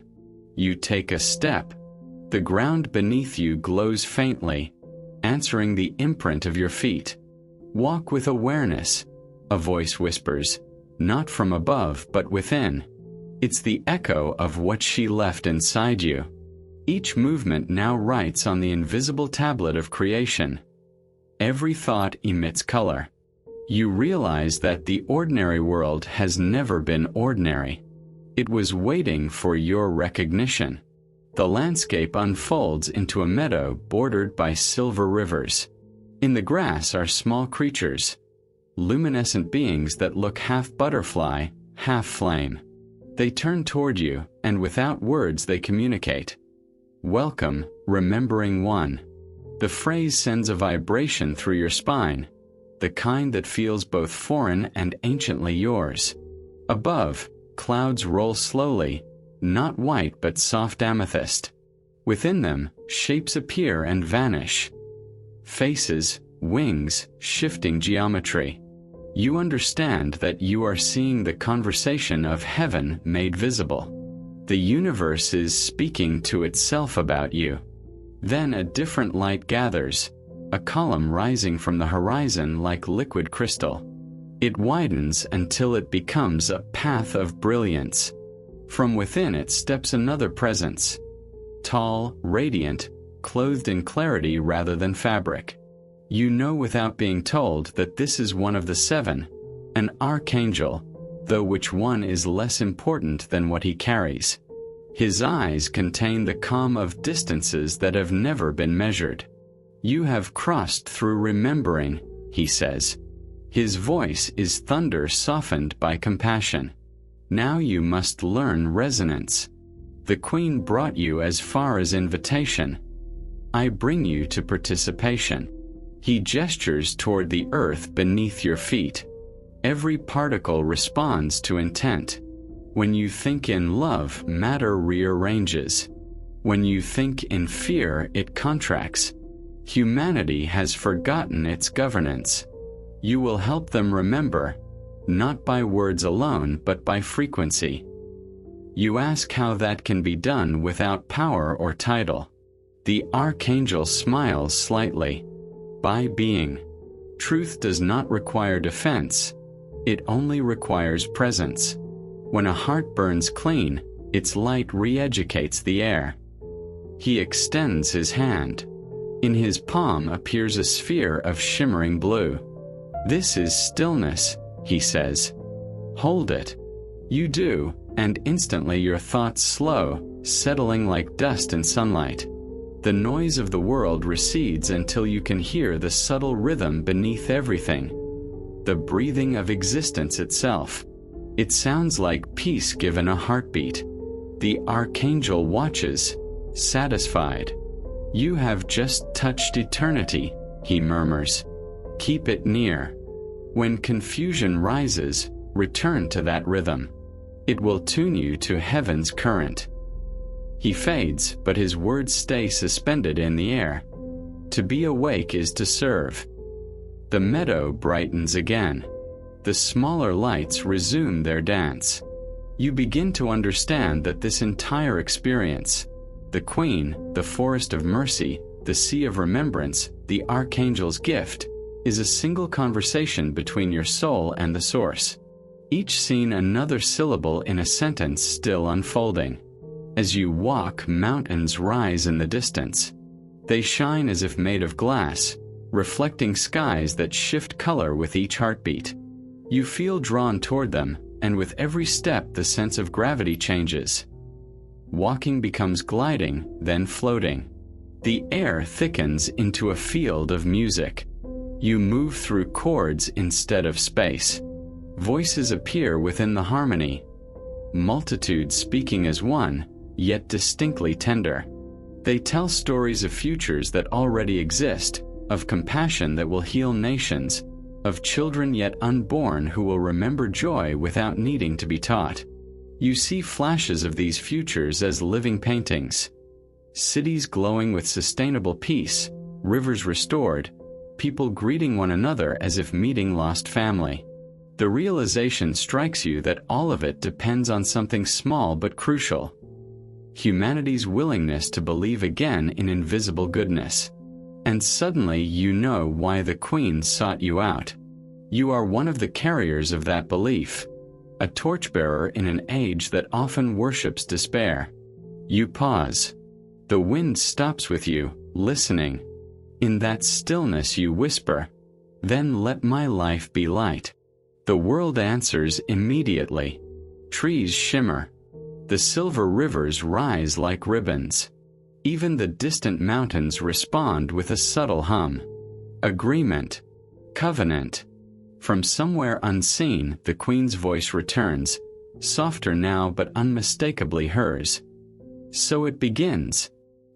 You take a step. The ground beneath you glows faintly, answering the imprint of your feet. Walk with awareness, a voice whispers, not from above but within. It's the echo of what she left inside you. Each movement now writes on the invisible tablet of creation. Every thought emits color. You realize that the ordinary world has never been ordinary. It was waiting for your recognition. The landscape unfolds into a meadow bordered by silver rivers. In the grass are small creatures, luminescent beings that look half butterfly, half flame. They turn toward you, and without words they communicate. Welcome, remembering one. The phrase sends a vibration through your spine, the kind that feels both foreign and anciently yours. Above, clouds roll slowly, not white but soft amethyst. Within them, shapes appear and vanish. Faces, wings, shifting geometry. You understand that you are seeing the conversation of heaven made visible. The universe is speaking to itself about you. Then a different light gathers, a column rising from the horizon like liquid crystal. It widens until it becomes a path of brilliance. From within it steps another presence. Tall, radiant, clothed in clarity rather than fabric. You know without being told that this is one of the seven, an archangel, though which one is less important than what he carries. His eyes contain the calm of distances that have never been measured. You have crossed through remembering, he says. His voice is thunder softened by compassion. Now you must learn resonance. The Queen brought you as far as invitation. I bring you to participation. He gestures toward the earth beneath your feet. Every particle responds to intent. When you think in love, matter rearranges. When you think in fear, it contracts. Humanity has forgotten its governance. You will help them remember, not by words alone but by frequency. You ask how that can be done without power or title. The archangel smiles slightly. By being. Truth does not require defense. It only requires presence. When a heart burns clean, its light re-educates the air. He extends his hand. In his palm appears a sphere of shimmering blue. This is stillness, he says. Hold it. You do, and instantly your thoughts slow, settling like dust in sunlight. The noise of the world recedes until you can hear the subtle rhythm beneath everything. The breathing of existence itself. It sounds like peace given a heartbeat. The archangel watches, satisfied. You have just touched eternity, he murmurs. Keep it near. When confusion rises, return to that rhythm. It will tune you to heaven's current. He fades, but his words stay suspended in the air. To be awake is to serve. The meadow brightens again. The smaller lights resume their dance. You begin to understand that this entire experience, the Queen, the forest of mercy, the sea of remembrance, the archangel's gift, is a single conversation between your soul and the source. Each scene another syllable in a sentence still unfolding. As you walk, mountains rise in the distance. They shine as if made of glass, reflecting skies that shift color with each heartbeat. You feel drawn toward them, and with every step the sense of gravity changes. Walking becomes gliding, then floating. The air thickens into a field of music. You move through chords instead of space. Voices appear within the harmony. Multitudes speaking as one, yet distinctly tender. They tell stories of futures that already exist, of compassion that will heal nations, of children yet unborn who will remember joy without needing to be taught. You see flashes of these futures as living paintings. Cities glowing with sustainable peace, rivers restored, people greeting one another as if meeting lost family. The realization strikes you that all of it depends on something small but crucial. Humanity's willingness to believe again in invisible goodness. And suddenly you know why the Queen sought you out. You are one of the carriers of that belief, a torchbearer in an age that often worships despair. You pause. The wind stops with you, listening. In that stillness you whisper, "Then let my life be light." The world answers immediately. Trees shimmer. The silver rivers rise like ribbons. Even the distant mountains respond with a subtle hum. Agreement. Covenant. From somewhere unseen, the Queen's voice returns, softer now but unmistakably hers. So it begins.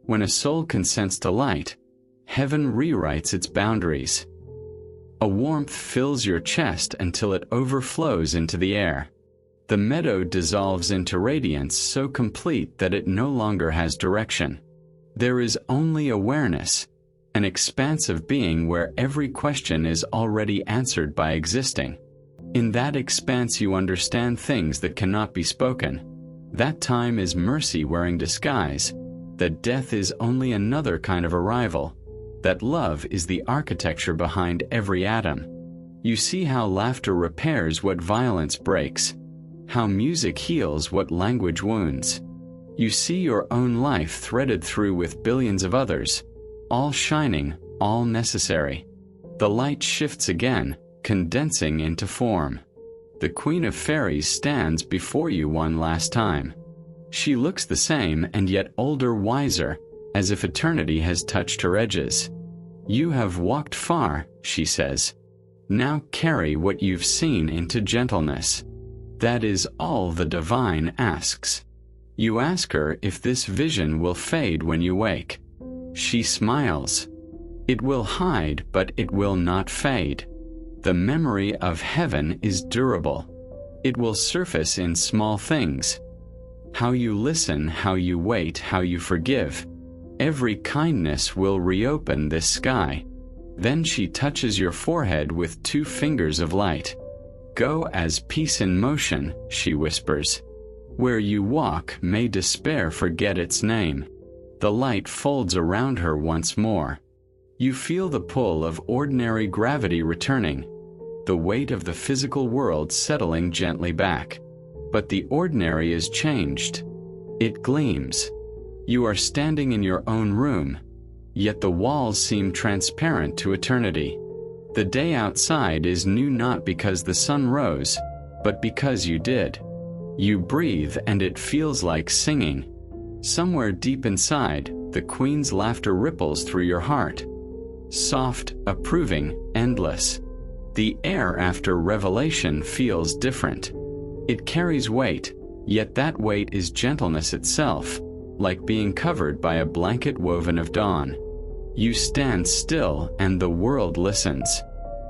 When a soul consents to light, heaven rewrites its boundaries. A warmth fills your chest until it overflows into the air. The meadow dissolves into radiance so complete that it no longer has direction. There is only awareness, an expansive being where every question is already answered by existing. In that expanse you understand things that cannot be spoken. That time is mercy wearing disguise, that death is only another kind of arrival, that love is the architecture behind every atom. You see how laughter repairs what violence breaks, how music heals what language wounds. You see your own life threaded through with billions of others, all shining, all necessary. The light shifts again, condensing into form. The Queen of Fairies stands before you one last time. She looks the same and yet older, wiser, as if eternity has touched her edges. You have walked far, she says. Now carry what you've seen into gentleness. That is all the divine asks. You ask her if this vision will fade when you wake. She smiles. It will hide, but it will not fade. The memory of heaven is durable. It will surface in small things. How you listen, how you wait, how you forgive. Every kindness will reopen this sky. Then she touches your forehead with 2 fingers of light. Go as peace in motion, she whispers. Where you walk, may despair forget its name. The light folds around her once more. You feel the pull of ordinary gravity returning, the weight of the physical world settling gently back. But the ordinary is changed. It gleams. You are standing in your own room, yet the walls seem transparent to eternity. The day outside is new not because the sun rose, but because you did. You breathe and it feels like singing. Somewhere deep inside, the Queen's laughter ripples through your heart. Soft, approving, endless. The air after revelation feels different. It carries weight, yet that weight is gentleness itself, like being covered by a blanket woven of dawn. You stand still and the world listens.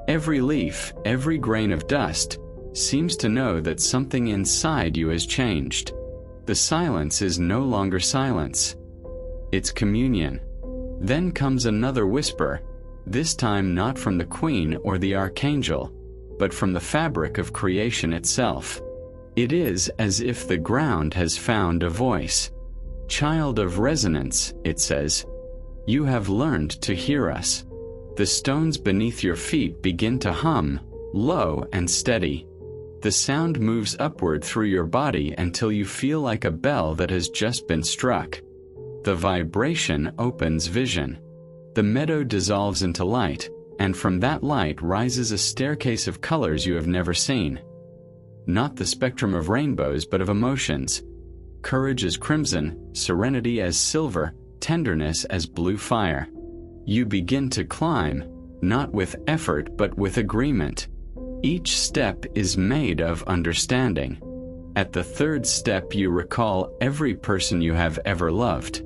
Every leaf, every grain of dust, seems to know that something inside you has changed. The silence is no longer silence. It's communion. Then comes another whisper, this time not from the Queen or the Archangel, but from the fabric of creation itself. It is as if the ground has found a voice. Child of resonance, it says. You have learned to hear us. The stones beneath your feet begin to hum, low and steady. The sound moves upward through your body until you feel like a bell that has just been struck. The vibration opens vision. The meadow dissolves into light, and from that light rises a staircase of colors you have never seen. Not the spectrum of rainbows, but of emotions. Courage as crimson, serenity as silver, tenderness as blue fire. You begin to climb, not with effort but with agreement. Each step is made of understanding. At the 3rd step you recall every person you have ever loved.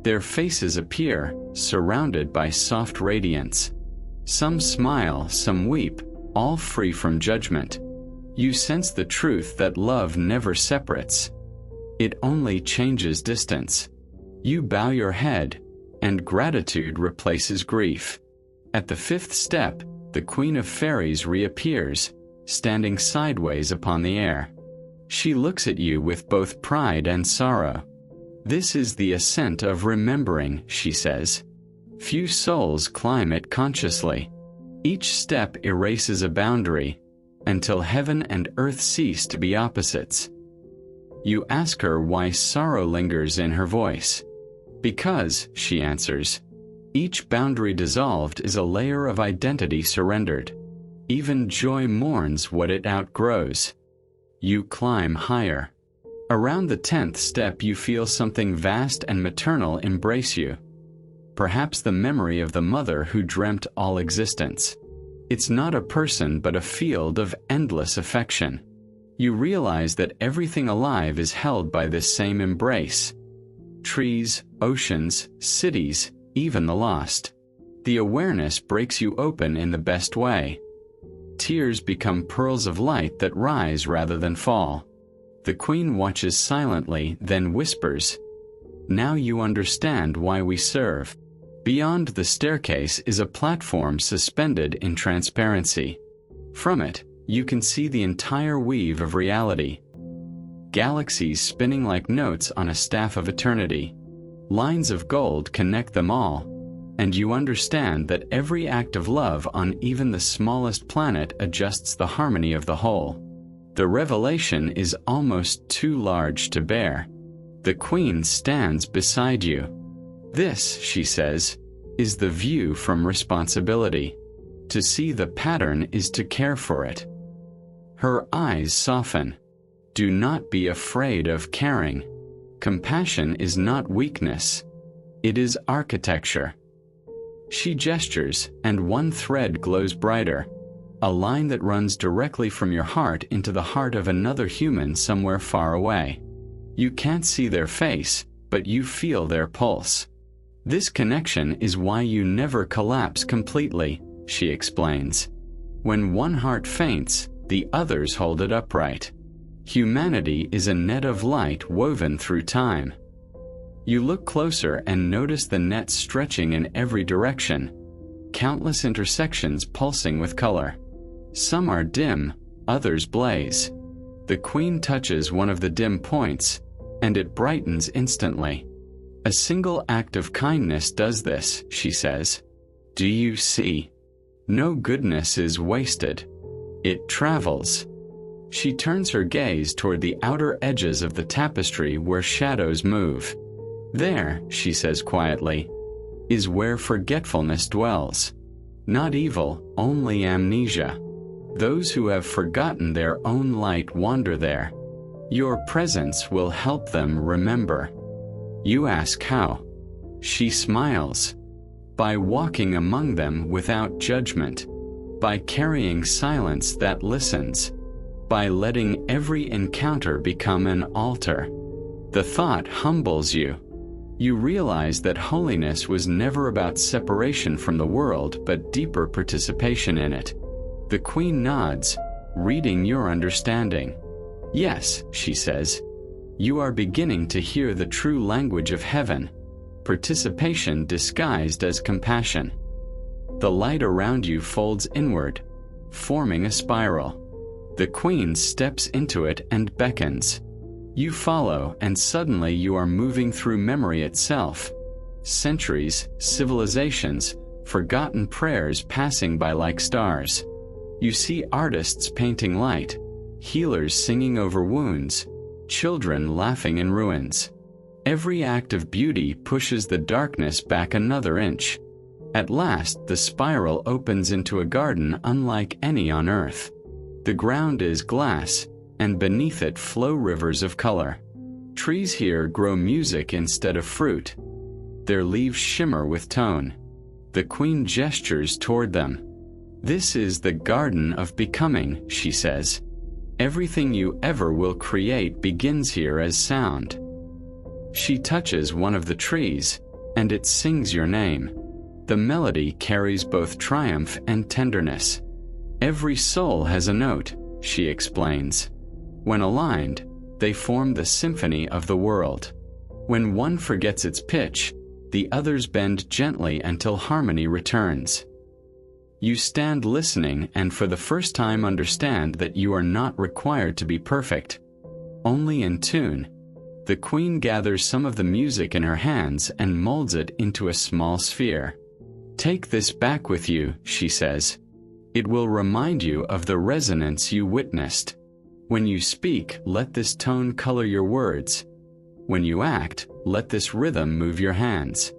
Their faces appear, surrounded by soft radiance. Some smile, some weep, all free from judgment. You sense the truth that love never separates. It only changes distance. You bow your head, and gratitude replaces grief. At the 5th step, the Queen of Fairies reappears, standing sideways upon the air. She looks at you with both pride and sorrow. This is the ascent of remembering, she says. Few souls climb it consciously. Each step erases a boundary, until heaven and earth cease to be opposites. You ask her why sorrow lingers in her voice. Because, she answers, each boundary dissolved is a layer of identity surrendered. Even joy mourns what it outgrows. You climb higher. Around the 10th step you feel something vast and maternal embrace you. Perhaps the memory of the mother who dreamt all existence. It's not a person but a field of endless affection. You realize that everything alive is held by this same embrace. Trees, oceans, cities, even the lost. The awareness breaks you open in the best way. Tears become pearls of light that rise rather than fall. The queen watches silently, then whispers, "Now you understand why we serve." Beyond the staircase is a platform suspended in transparency. From it, you can see the entire weave of reality. Galaxies spinning like notes on a staff of eternity. Lines of gold connect them all, and you understand that every act of love on even the smallest planet adjusts the harmony of the whole. The revelation is almost too large to bear. The queen stands beside you. "This," she says, "is the view from responsibility. To see the pattern is to care for it." Her eyes soften. "Do not be afraid of caring. Compassion is not weakness. It is architecture." She gestures, and one thread glows brighter. A line that runs directly from your heart into the heart of another human somewhere far away. You can't see their face, but you feel their pulse. This connection is why you never collapse completely, she explains. When one heart faints, the others hold it upright. Humanity is a net of light woven through time. You look closer and notice the net stretching in every direction, countless intersections pulsing with color. Some are dim, others blaze. The queen touches one of the dim points, and it brightens instantly. A single act of kindness does this, she says. Do you see? No goodness is wasted. It travels. She turns her gaze toward the outer edges of the tapestry where shadows move. There, she says quietly, is where forgetfulness dwells. Not evil, only amnesia. Those who have forgotten their own light wander there. Your presence will help them remember. You ask how. She smiles. By walking among them without judgment. By carrying silence that listens. By letting every encounter become an altar. The thought humbles you. You realize that holiness was never about separation from the world but deeper participation in it. The queen nods, reading your understanding. Yes, she says. You are beginning to hear the true language of heaven. Participation disguised as compassion. The light around you folds inward, forming a spiral. The queen steps into it and beckons. You follow, and suddenly you are moving through memory itself. Centuries, civilizations, forgotten prayers passing by like stars. You see artists painting light, healers singing over wounds, children laughing in ruins. Every act of beauty pushes the darkness back another inch. At last, the spiral opens into a garden unlike any on earth. The ground is glass, and beneath it flow rivers of color. Trees here grow music instead of fruit. Their leaves shimmer with tone. The queen gestures toward them. This is the garden of becoming, she says. Everything you ever will create begins here as sound. She touches one of the trees, and it sings your name. The melody carries both triumph and tenderness. Every soul has a note, she explains. When aligned, they form the symphony of the world. When one forgets its pitch, the others bend gently until harmony returns. You stand listening and for the first time understand that you are not required to be perfect, only in tune. The queen gathers some of the music in her hands and molds it into a small sphere. Take this back with you, she says. It will remind you of the resonance you witnessed. When you speak, let this tone color your words. When you act, let this rhythm move your hands.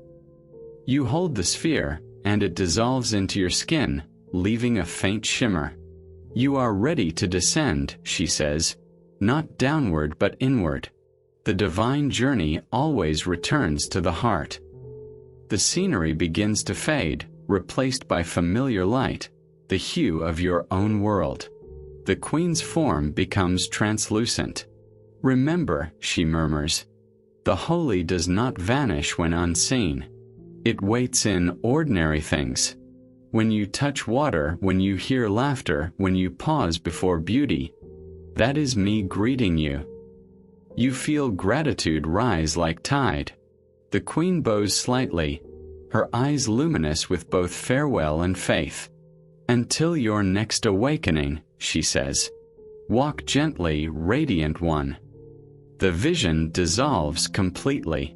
You hold the sphere, and it dissolves into your skin, leaving a faint shimmer. You are ready to descend, she says, not downward but inward, The divine journey always returns to the heart. The scenery begins to fade, replaced by familiar light, the hue of your own world. The queen's form becomes translucent. "Remember," she murmurs, "the holy does not vanish when unseen. It waits in ordinary things. When you touch water, when you hear laughter, when you pause before beauty, that is me greeting you." You feel gratitude rise like tide. The queen bows slightly, her eyes luminous with both farewell and faith. "Until your next awakening," she says. "Walk gently, radiant one." The vision dissolves completely.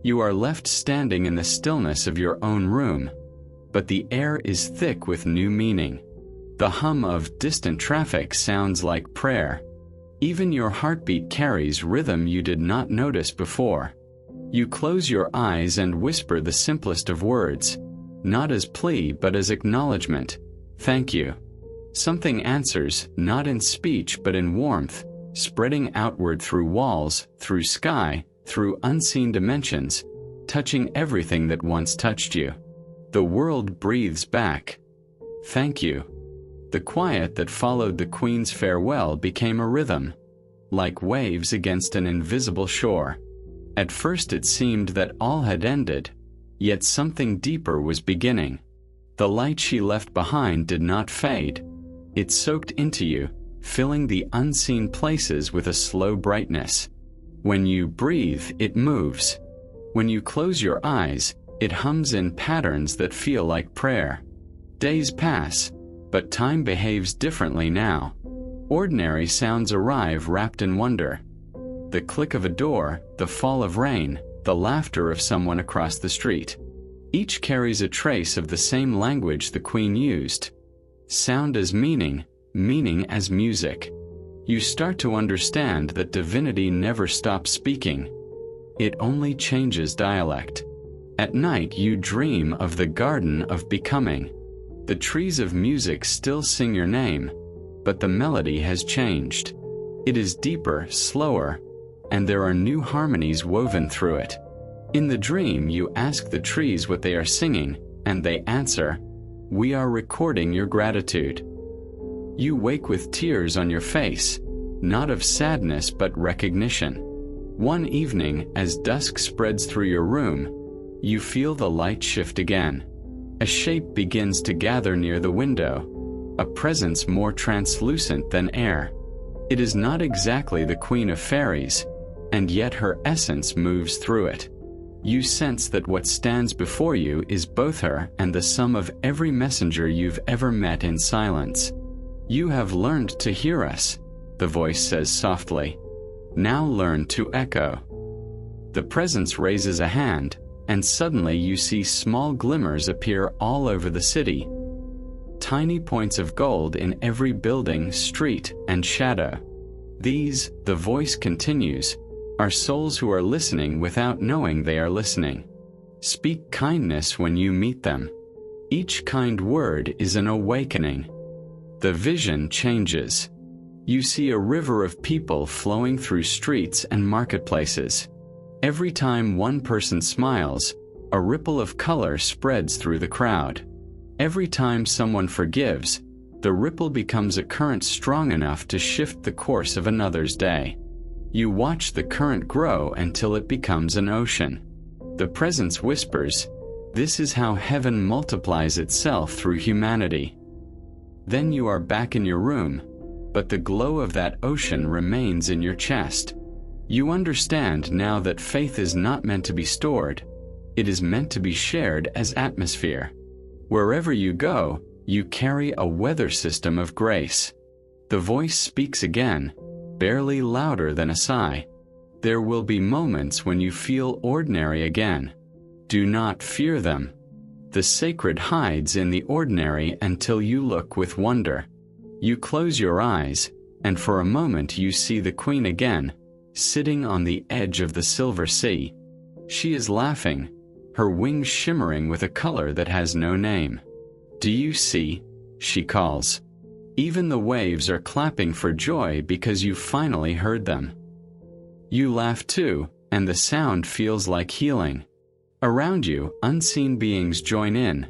You are left standing in the stillness of your own room, but the air is thick with new meaning. The hum of distant traffic sounds like prayer. Even your heartbeat carries rhythm you did not notice before. You close your eyes and whisper the simplest of words, not as plea but as acknowledgement. "Thank you." Something answers, not in speech but in warmth, spreading outward through walls, through sky, through unseen dimensions, touching everything that once touched you. The world breathes back. "Thank you." The quiet that followed the queen's farewell became a rhythm, like waves against an invisible shore. At first it seemed that all had ended, yet something deeper was beginning. The light she left behind did not fade. It soaked into you, filling the unseen places with a slow brightness. When you breathe, it moves. When you close your eyes, it hums in patterns that feel like prayer. Days pass, but time behaves differently now. Ordinary sounds arrive wrapped in wonder. The click of a door, the fall of rain, the laughter of someone across the street. Each carries a trace of the same language the queen used. Sound as meaning, meaning as music. You start to understand that divinity never stops speaking. It only changes dialect. At night you dream of the garden of becoming. The trees of music still sing your name, but the melody has changed. It is deeper, slower, and there are new harmonies woven through it. In the dream you ask the trees what they are singing, and they answer, "We are recording your gratitude." You wake with tears on your face, not of sadness but recognition. One evening, as dusk spreads through your room, you feel the light shift again. A shape begins to gather near the window, a presence more translucent than air. It is not exactly the Queen of Fairies, and yet her essence moves through it. You sense that what stands before you is both her and the sum of every messenger you've ever met in silence. "You have learned to hear us," the voice says softly. "Now learn to echo." The presence raises a hand, and suddenly you see small glimmers appear all over the city. Tiny points of gold in every building, street, and shadow. These, the voice continues, are souls who are listening without knowing they are listening. Speak kindness when you meet them. Each kind word is an awakening. The vision changes. You see a river of people flowing through streets and marketplaces. Every time one person smiles, a ripple of color spreads through the crowd. Every time someone forgives, the ripple becomes a current strong enough to shift the course of another's day. You watch the current grow until it becomes an ocean. The presence whispers, "This is how heaven multiplies itself through humanity." Then you are back in your room, but the glow of that ocean remains in your chest. You understand now that faith is not meant to be stored, it is meant to be shared as atmosphere. Wherever you go, you carry a weather system of grace. The voice speaks again, barely louder than a sigh. There will be moments when you feel ordinary again. Do not fear them. The sacred hides in the ordinary until you look with wonder. You close your eyes, and for a moment you see the Queen again, sitting on the edge of the silver sea. She is laughing, her wings shimmering with a color that has no name. "Do you see?" she calls. Even the waves are clapping for joy because you finally heard them. You laugh too, and the sound feels like healing. Around you, unseen beings join in.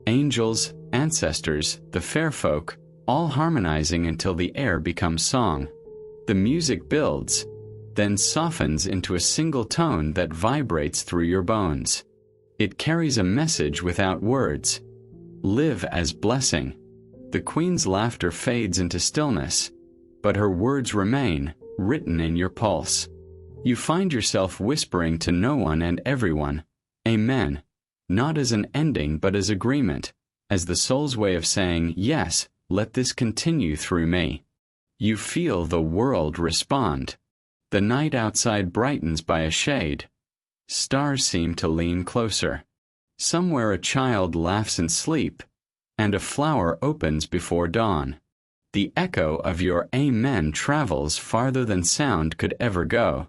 Angels, ancestors, the fair folk, all harmonizing until the air becomes song. The music builds, then softens into a single tone that vibrates through your bones. It carries a message without words. Live as blessing. The queen's laughter fades into stillness, but her words remain, written in your pulse. You find yourself whispering to no one and everyone, Amen, not as an ending but as agreement, as the soul's way of saying, yes, let this continue through me. You feel the world respond. The night outside brightens by a shade. Stars seem to lean closer. Somewhere a child laughs in sleep, and a flower opens before dawn. The echo of your Amen travels farther than sound could ever go.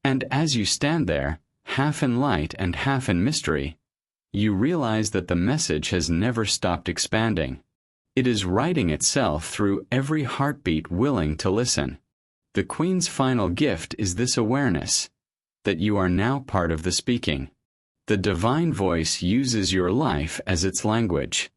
And as you stand there, half in light and half in mystery, you realize that the message has never stopped expanding. It is writing itself through every heartbeat willing to listen. The Queen's final gift is this awareness, that you are now part of the speaking. The divine voice uses your life as its language.